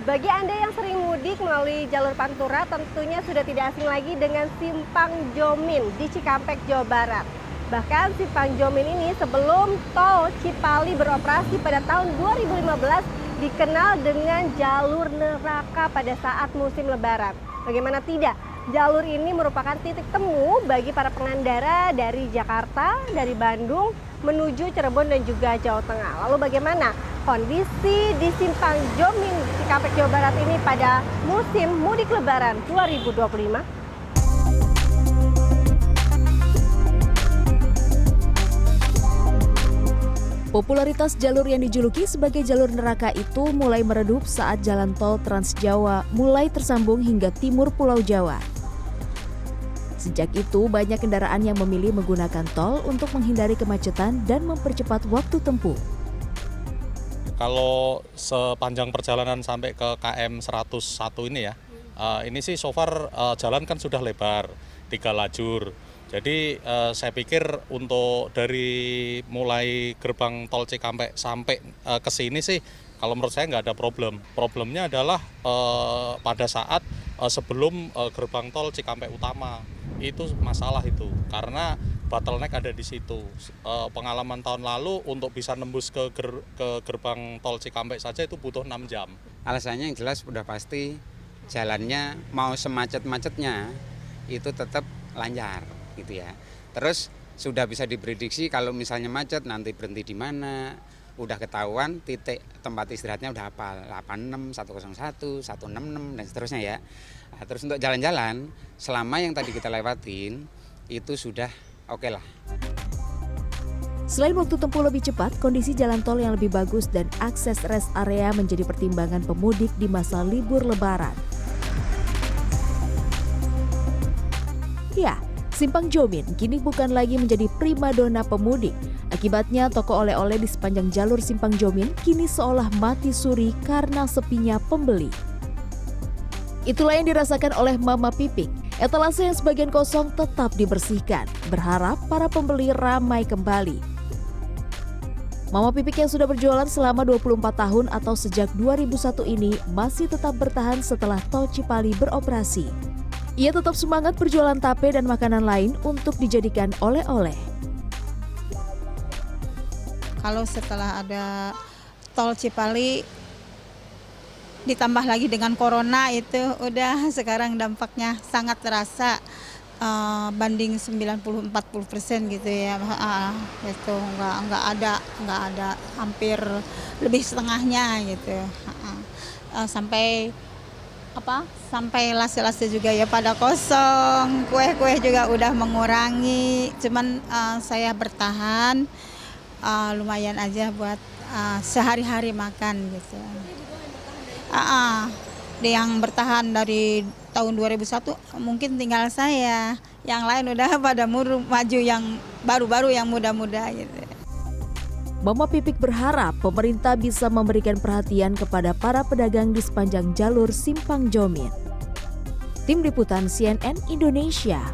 Bagi Anda yang sering mudik melalui jalur Pantura, tentunya sudah tidak asing lagi dengan Simpang Jomin di Cikampek, Jawa Barat. Bahkan Simpang Jomin ini sebelum tol Cipali beroperasi pada tahun 2015 dikenal dengan jalur neraka pada saat musim Lebaran. Bagaimana tidak? Jalur ini merupakan titik temu bagi para pengendara dari Jakarta, dari Bandung, menuju Cirebon dan juga Jawa Tengah. Lalu bagaimana kondisi di Simpang Jomin Cikampek, Jawa Barat ini pada musim mudik Lebaran 2025? Popularitas jalur yang dijuluki sebagai jalur neraka itu mulai meredup saat jalan tol Trans Jawa mulai tersambung hingga timur Pulau Jawa. Sejak itu, banyak kendaraan yang memilih menggunakan tol untuk menghindari kemacetan dan mempercepat waktu tempuh. Kalau sepanjang perjalanan sampai ke KM 101 ini ya, ini sih so far jalan kan sudah lebar, 3 lajur. Jadi saya pikir untuk dari mulai gerbang tol Cikampek sampai ke sini sih kalau menurut saya nggak ada problem. Problemnya adalah pada saat sebelum gerbang tol Cikampek utama itu masalah itu karena bottleneck ada di situ. Pengalaman tahun lalu untuk bisa nembus ke gerbang tol Cikampek saja itu butuh 6 jam. Alasannya yang jelas udah pasti jalannya mau semacet-macetnya itu tetap lancar gitu ya. Terus sudah bisa diprediksi kalau misalnya macet nanti berhenti di mana, udah ketahuan titik tempat istirahatnya udah hafal 86, 101, 166 dan seterusnya ya. Nah, terus untuk jalan-jalan selama yang tadi kita lewatin itu sudah oke lah. Selain waktu tempuh lebih cepat, kondisi jalan tol yang lebih bagus dan akses rest area menjadi pertimbangan pemudik di masa libur Lebaran. Ya, Simpang Jomin kini bukan lagi menjadi primadona pemudik. Akibatnya toko oleh-oleh di sepanjang jalur Simpang Jomin kini seolah mati suri karena sepinya pembeli. Itulah yang dirasakan oleh Mama Pipik. Etalase yang sebagian kosong tetap dibersihkan, berharap para pembeli ramai kembali. Mama Pipik yang sudah berjualan selama 24 tahun atau sejak 2001 ini masih tetap bertahan setelah tol Cipali beroperasi. Ia tetap semangat berjualan tape dan makanan lain untuk dijadikan oleh-oleh. Kalau setelah ada tol Cipali ditambah lagi dengan corona itu udah sekarang dampaknya sangat terasa banding 90-40% gitu ya. Itu nggak ada hampir lebih setengahnya gitu. Sampai lase-lase juga ya pada kosong, kue-kue juga udah mengurangi, cuman saya bertahan lumayan aja buat sehari-hari makan gitu. Yang bertahan dari tahun 2001 mungkin tinggal saya, yang lain udah pada maju yang baru-baru yang muda-muda gitu. Mama Pipik berharap pemerintah bisa memberikan perhatian kepada para pedagang di sepanjang jalur Simpang Jomin. Tim Liputan CNN Indonesia.